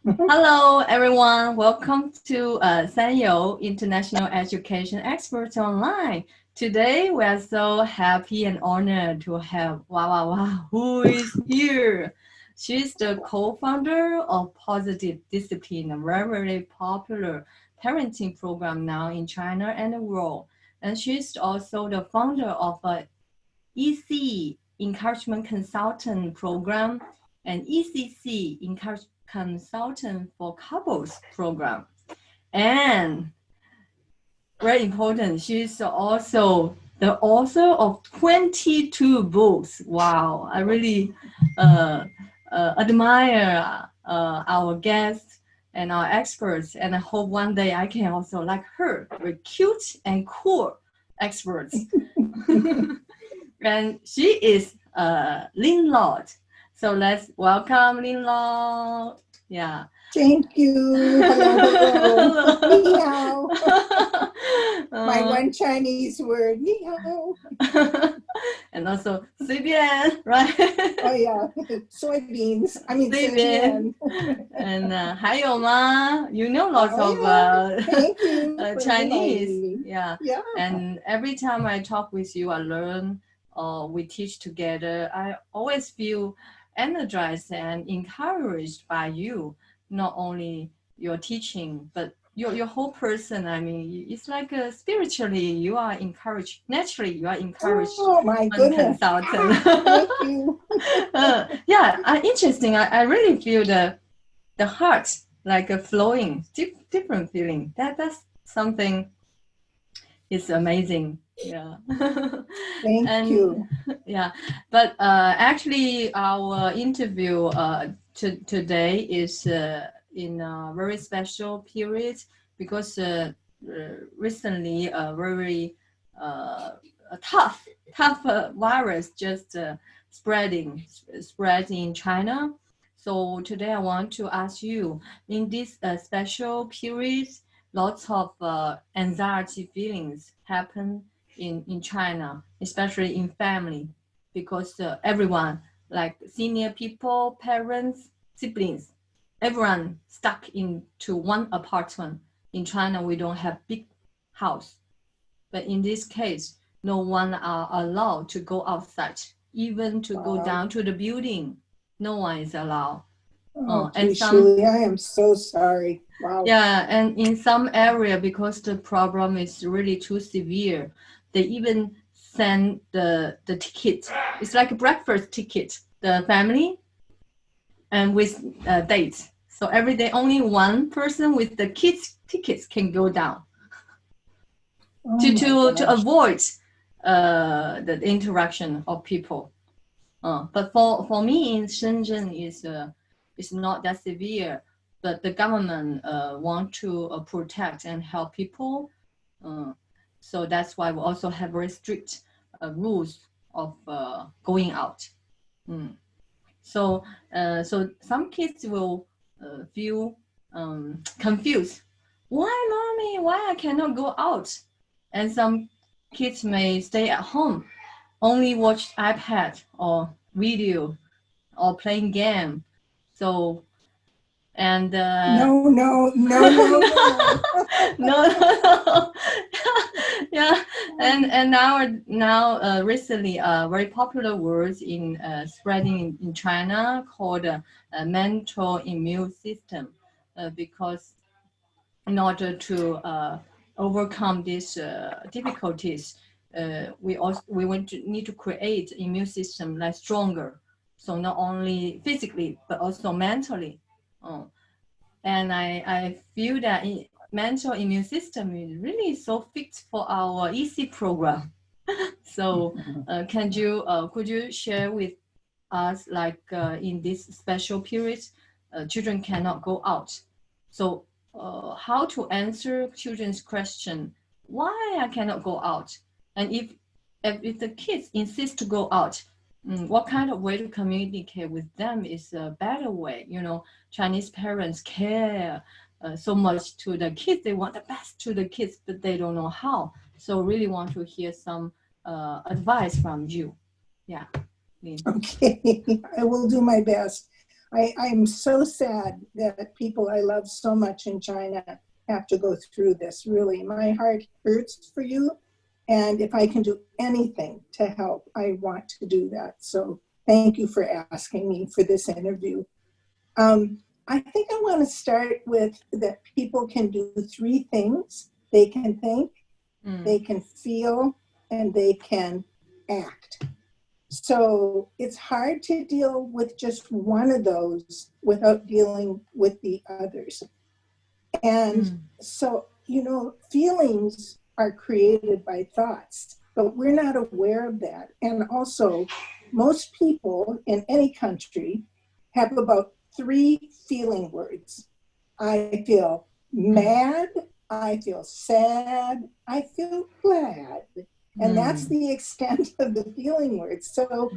Hello, everyone. Welcome to Sanyou International Education Experts Online. Today, we are so happy and honored to have who is here. She's the co-founder of Positive Discipline, a very popular parenting program now in China and the world. And she's also the founder of a EC Encouragement Consultant Program and ECC Encouragement Consultant for Couples Program. And very important, she's also the author of 22 books. Wow, I really admire our guests and our experts, and I hope one day I can also, like her, very cute and cool experts. And she is Lynn Lott. So let's welcome Lynn Lott. Yeah. Thank you. Hello, hello. Ni hao. My one Chinese word, ni hao. And also 随便, right? Oh yeah, soybeans. I mean 随便. And 还有吗? You know lots of Thank you Chinese. Yeah. Yeah. And every time I talk with you, I learn. We teach together. I always feel energized and encouraged by you. Not only your teaching, but your whole person. I mean, it's like spiritually you are encouraged. Naturally, you are encouraged. Oh my goodness! Consultant. Thank you. Yeah, interesting. I really feel the heart like a flowing, different feeling. That's something. It's amazing. Yeah. Thank you. Yeah, but actually, our interview today is in a very special period because recently a very a tough virus just spreading in China. So today I want to ask you, in this special period, lots of anxiety feelings happen in China, especially in family, because everyone, like senior people, parents, siblings, everyone stuck into one apartment. In China, we don't have big house. But in this case, no one are allowed to go outside, even to go down to the building. No one is allowed. And Shuli, I am so sorry. Wow. Yeah, and in some area, because the problem is really too severe, they even send the ticket. It's like a breakfast ticket, the family, and with dates. So every day, only one person with the kids tickets can go down to avoid the interaction of people. But for me in Shenzhen is not that severe. But the government want to protect and help people. So that's why we also have very strict rules of going out. So some kids will feel confused. Why, mommy? Why I cannot go out? And some kids may stay at home, only watch iPad or video or playing game. So and no. Yeah, and now recently very popular words in spreading in China called mental immune system, because in order to overcome these difficulties, we need to create immune system like stronger. So not only physically but also mentally. And I feel that mental immune system is really so fit for our EC program. So could you share with us, like in this special period, children cannot go out. So how to answer children's question, why I cannot go out? And if the kids insist to go out, what kind of way to communicate with them is a better way? You know, Chinese parents care so much to the kids. They want the best to the kids, but they don't know how. So really want to hear some advice from you. Yeah. Okay, I will do my best. I'm so sad that people I love so much in China have to go through this. Really, my heart hurts for you. And if I can do anything to help, I want to do that. So thank you for asking me for this interview. I think I want to start with that people can do 3 things. They can think, they can feel, and they can act. So it's hard to deal with just one of those without dealing with the others. And so, feelings are created by thoughts, but we're not aware of that. And also, most people in any country have about 3 feeling words. I feel mad, I feel sad, I feel glad. And that's the extent of the feeling words. So,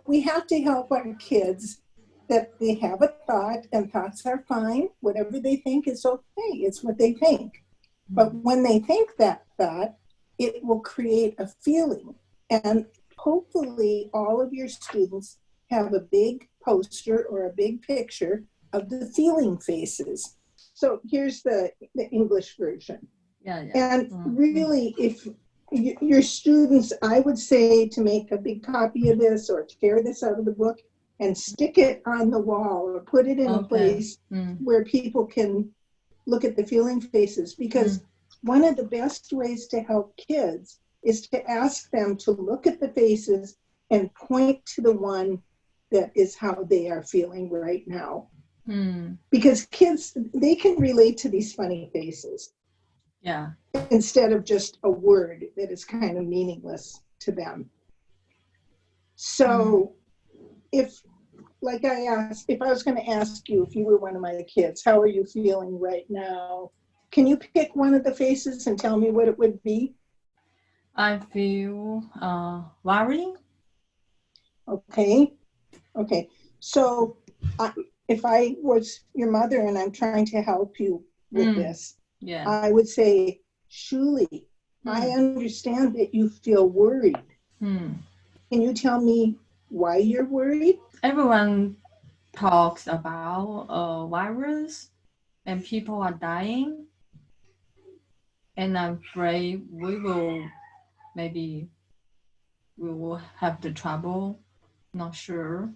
we have to help our kids that they have a thought, and thoughts are fine. Whatever they think is okay. It's what they think. But when they think that thought, it will create a feeling. And hopefully all of your students have a big poster or a big picture of the feeling faces. So here's the English version. And really, if your students, I would say to make a big copy of this or tear this out of the book and stick it on the wall or put it in a place where people can look at the feeling faces. Because one of the best ways to help kids is to ask them to look at the faces and point to the one that is how they are feeling right now. Because kids, they can relate to these funny faces. Yeah. Instead of just a word that is kind of meaningless to them. So if I was going to ask you, if you were one of my kids, how are you feeling right now? Can you pick one of the faces and tell me what it would be? I feel worried. Okay. So if I was your mother and I'm trying to help you with this, I would say, Shuli, I understand that you feel worried. Can you tell me why you're worried? Everyone talks about a virus and people are dying. And I'm afraid we will have the trouble. Not sure.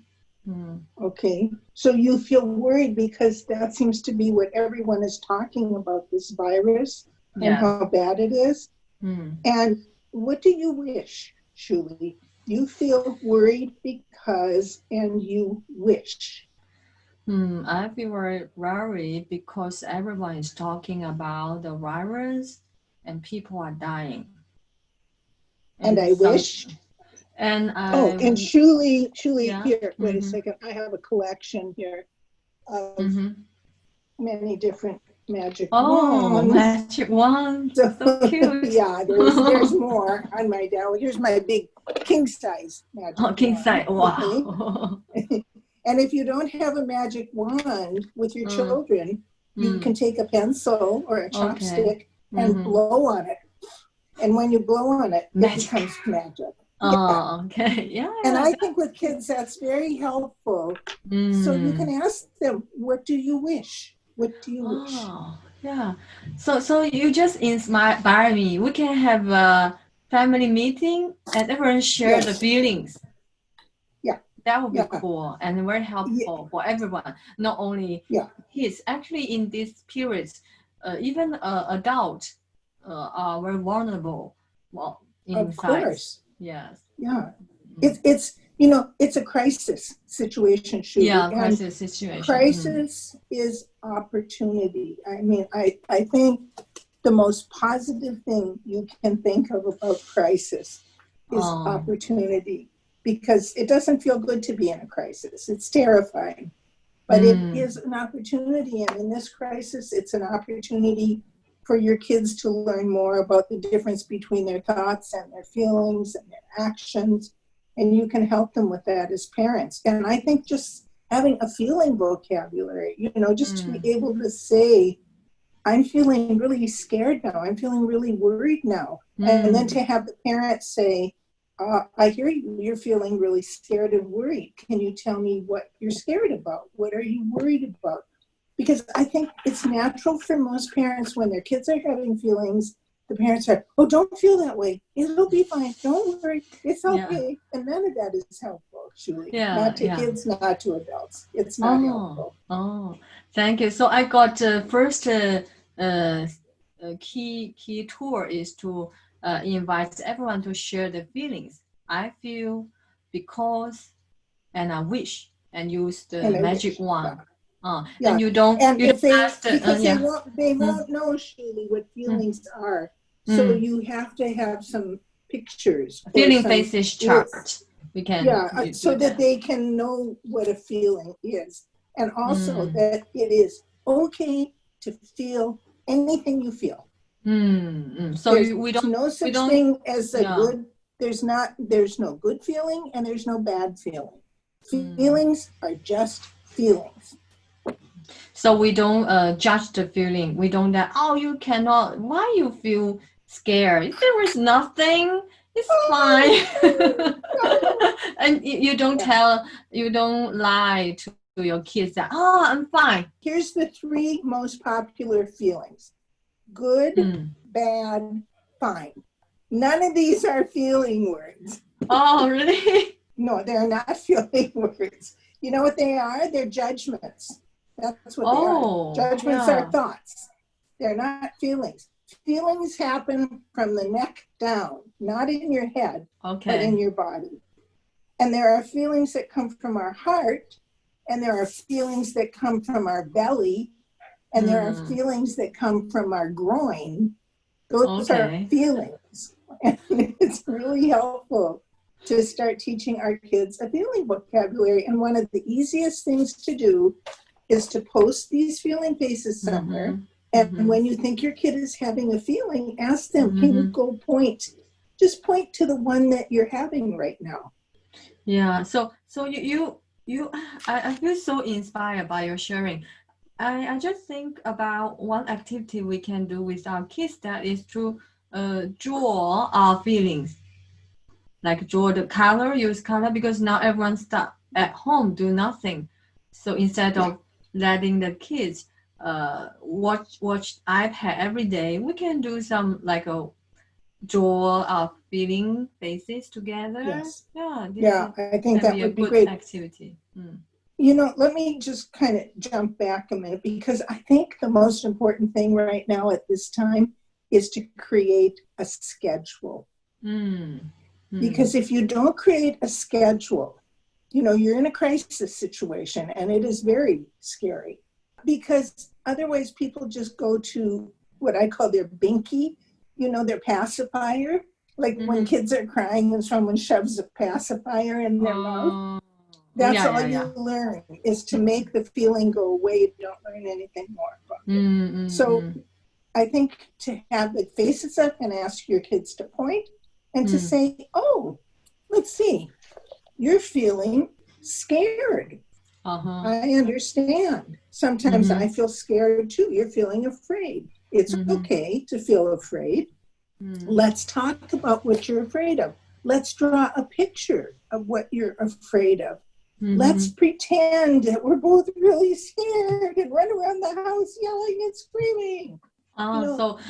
Okay, so you feel worried because that seems to be what everyone is talking about, this virus and how bad it is. And what do you wish, Shuli? You feel worried because, and you wish. I feel very worried because everyone is talking about the virus and people are dying. And I wish. And and Shuli, here, wait a second. I have a collection here of many different magic wands. Magic wands. So cute. Yeah, there's more on my down. Here's my big king size magic wand. King size, wow. Okay? And if you don't have a magic wand with your children, you can take a pencil or a chopstick and blow on it. And when you blow on it, it becomes magic. Okay. Yeah. And I think with kids, that's very helpful. So you can ask them, what do you wish? What do you wish? Yeah. So you just inspire me. We can have a family meeting and everyone share the feelings. Yeah. That would be cool and very helpful for everyone, not only kids. Actually, in this period, even adults are very vulnerable. Well, of course. Yes. Yeah. It's a crisis situation, Shuli. Yeah, crisis situation. Crisis is opportunity. I mean, I think the most positive thing you can think of about crisis is opportunity, because it doesn't feel good to be in a crisis. It's terrifying. But it is an opportunity. And in this crisis, it's an opportunity for your kids to learn more about the difference between their thoughts and their feelings and their actions. And you can help them with that as parents. And I think just having a feeling vocabulary, just to be able to say, I'm feeling really scared now. I'm feeling really worried now. And then to have the parents say, I hear you're feeling really scared and worried. Can you tell me what you're scared about? What are you worried about? Because I think it's natural for most parents when their kids are having feelings, the parents are, oh, don't feel that way. It'll be fine. Don't worry. It's okay. And none of that is helpful, Julie. Not to kids, not to adults. It's not helpful. Oh, thank you. So I got first key tool is to invite everyone to share the feelings. I feel, because, and I wish, and use the magic wand. And you don't. And you if don't they, ask the, because they won't know, Julie, what feelings are. So you have to have some pictures. Feeling faces chart. We can. So that they can know what a feeling is, and also that it is okay to feel anything you feel. So we don't. No such thing as a good. There's no good feeling and there's no bad feeling. Feelings are just feelings. So we don't judge the feeling. We don't that, oh, you cannot, why you feel scared? There was nothing. It's fine. And you don't you don't lie to your kids that, oh, I'm fine. Here's the 3 most popular feelings. Good, bad, fine. None of these are feeling words. Oh, really? No, they're not feeling words. You know what they are? They're judgments. That's what they are. Judgments are thoughts. They're not feelings. Feelings happen from the neck down, not in your head, but in your body. And there are feelings that come from our heart, and there are feelings that come from our belly, and there are feelings that come from our groin. Those are feelings. And it's really helpful to start teaching our kids a feeling vocabulary. And one of the easiest things to do is to post these feeling faces somewhere. And when you think your kid is having a feeling, ask them, can you go just point to the one that you're having right now. Yeah, so I feel so inspired by your sharing. I just think about one activity we can do with our kids, that is to draw our feelings. Like draw the color, use color, because now everyone stuck at home, do nothing. So instead of letting the kids watch iPad every day, we can do some like a draw our feeling faces together. I think that would be great activity. You know, let me just kind of jump back a minute, because I think the most important thing right now at this time is to create a schedule. Because if you don't create a schedule, you know, you're in a crisis situation, and it is very scary, because otherwise people just go to what I call their binky, you know, their pacifier. Like when kids are crying and someone shoves a pacifier in their mouth. That's all you learn, is to make the feeling go away. You don't learn anything more about it. So I think to have the faces up and ask your kids to point and to say, oh, let's see, you're feeling scared. I understand. Sometimes I feel scared too. You're feeling afraid. It's okay to feel afraid. Let's talk about what you're afraid of. Let's draw a picture of what you're afraid of. Let's pretend that we're both really scared and run around the house yelling and screaming.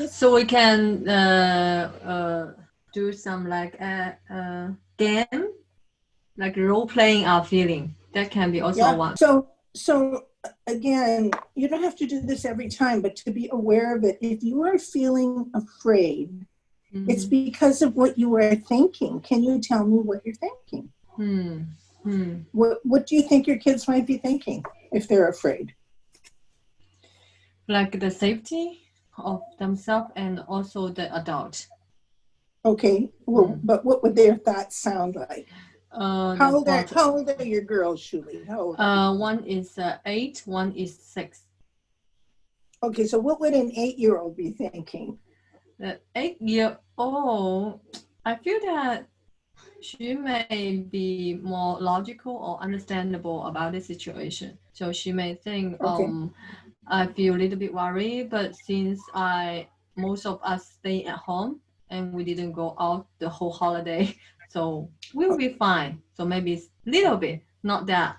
So we can do some like game, like role playing our feeling. That can be also one. So again, you don't have to do this every time, but to be aware of it. If you are feeling afraid, it's because of what you are thinking. Can you tell me what you're thinking? What do you think your kids might be thinking if they're afraid? Like the safety of themselves and also the adult. Okay, well, but what would their thoughts sound like? How old are your girls, Julie? How old are you? One is 8, one is 6. Okay, so what would an 8-year-old be thinking? The 8-year-old, I feel that she may be more logical or understandable about the situation. So she may think, I feel a little bit worried, but since most of us stay at home and we didn't go out the whole holiday, So we'll be fine. So maybe it's a little bit, not that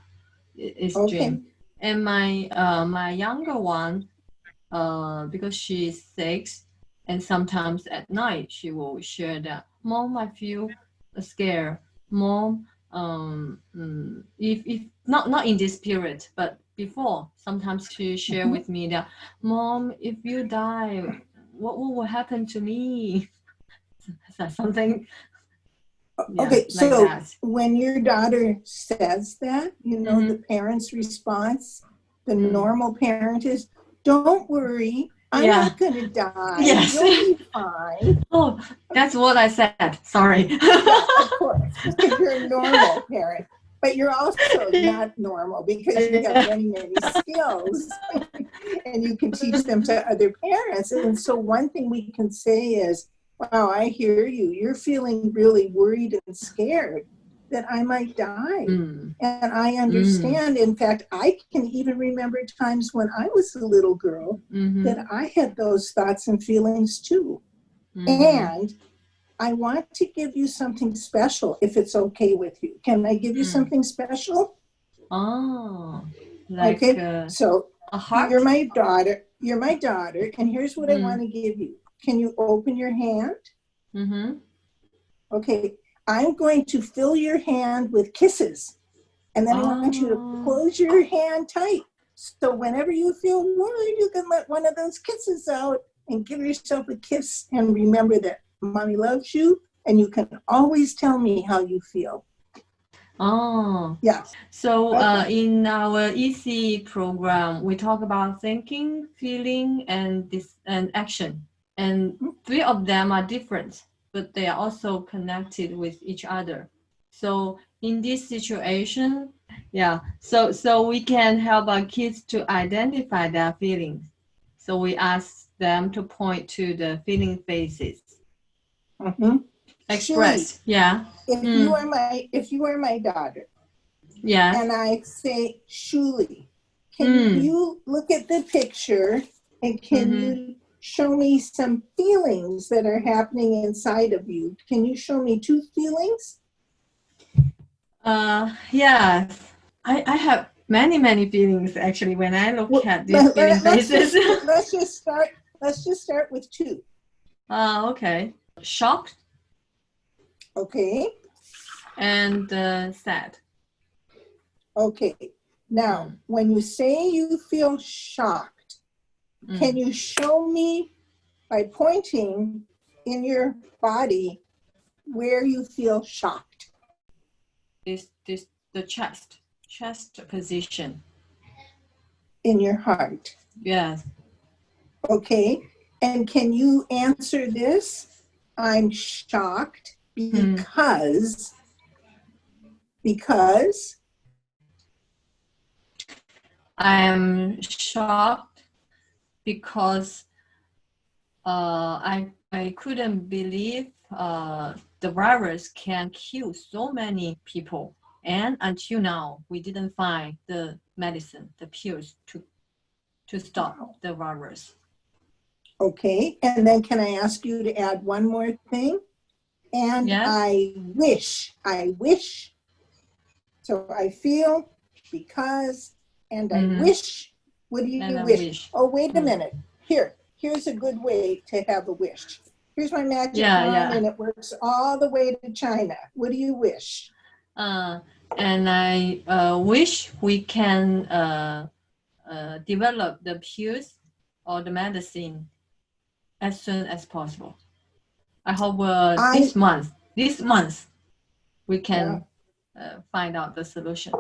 extreme. Okay. And my younger one, because she's 6, and sometimes at night she will share that, Mom, I feel scared. Mom, if not in this period, but before, sometimes she share with me that, Mom, if you die, what will happen to me? Something. Yeah, Okay, like so that. when your daughter says that, you know, the parent's response, the normal parent is, don't worry, I'm Yeah. not going to die. Yes. You'll be fine. Oh, that's what I said. Sorry. Yeah, of course, because you're a normal parent. But you're also not normal because you have many, many skills and you can teach them to other parents. And so one thing we can say is, wow, I hear you. You're feeling really worried and scared that I might die. And I understand. In fact, I can even remember times when I was a little girl that I had those thoughts and feelings too. And I want to give you something special if it's okay with you. Can I give you something special? Oh, like okay. So a heart? you're my daughter. You're my daughter. And here's what I want to give you. Can you open your hand? Okay. I'm going to fill your hand with kisses. And then I want you to close your hand tight. So whenever you feel worried, you can let one of those kisses out and give yourself a kiss. And remember that Mommy loves you. And you can always tell me how you feel. Oh. Yeah. So in our EC program, we talk about thinking, feeling, and action. And 3 of them are different, but they are also connected with each other. So in this situation, so we can help our kids to identify their feelings. So we ask them to point to the feeling phases. Express. Shuli, if you are my daughter, and I say, Shuli, can you look at the picture and can you show me some feelings that are happening inside of you? Can you show me 2 feelings? Yes. I have many feelings actually when I look at these feeling faces. Let's just start with 2. Okay. Shocked. Okay. And sad. Okay. Now, when you say you feel shocked, can you show me by pointing in your body where you feel shocked? The chest position. In your heart. Yes. Okay. And can you answer this? I'm shocked because I am shocked because I couldn't believe the virus can kill so many people, and until now we didn't find the medicine, the pills to stop the virus. Okay, and then can I ask you to add one more thing? And yes. I wish. So I feel because, and I wish. What do you wish? Oh, wait a minute. Here's a good way to have a wish. Here's my magic wand, and it works all the way to China. What do you wish? And I wish we can develop the pills or the medicine as soon as possible. I hope this month we can find out the solution.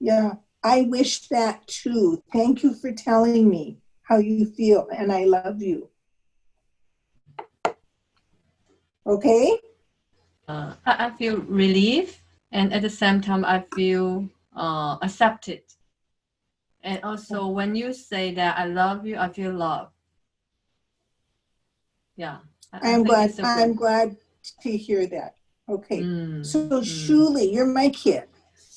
Yeah, I wish that too. Thank you for telling me how you feel, and I love you. Okay? I feel relief, and at the same time, I feel accepted. And also, when you say that I love you, I feel love. Yeah. I'm glad to hear that. Okay. So Shuli, you're my kid,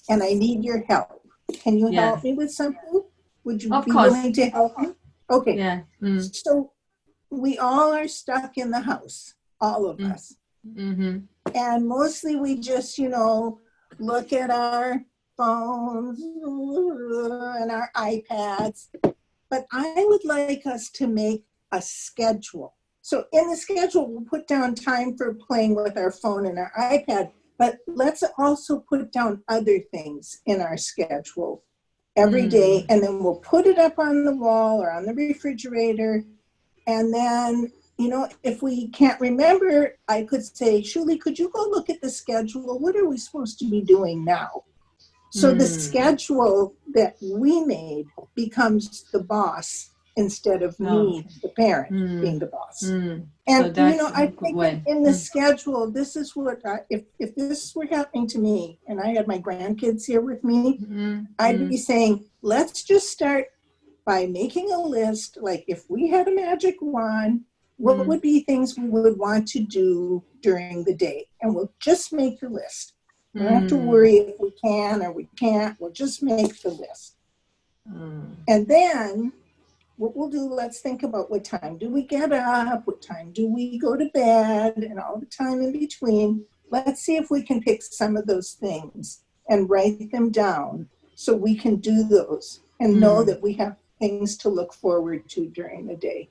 and I need your help. Can you help me with something? Would you be willing to help me? Okay. Yeah. So we all are stuck in the house, all of us. And mostly we just, look at our phones and our iPads. But I would like us to make a schedule. So in the schedule, we'll put down time for playing with our phone and our iPad, but let's also put down other things in our schedule every day, and then we'll put it up on the wall or on the refrigerator. And then, if we can't remember, I could say, Shuli, could you go look at the schedule? What are we supposed to be doing now? So the schedule that we made becomes the boss instead of me, the parent, being the boss. And, so I think in the schedule, this is what, if this were happening to me and I had my grandkids here with me, I'd be saying, let's just start by making a list. Like if we had a magic wand, what would be things we would want to do during the day? And we'll just make the list. We don't have to worry if we can or we can't. We'll just make the list. And then what we'll do, let's think about what time do we get up? What time do we go to bed? And all the time in between. Let's see if we can pick some of those things and write them down so we can do those and know that we have things to look forward to during the day.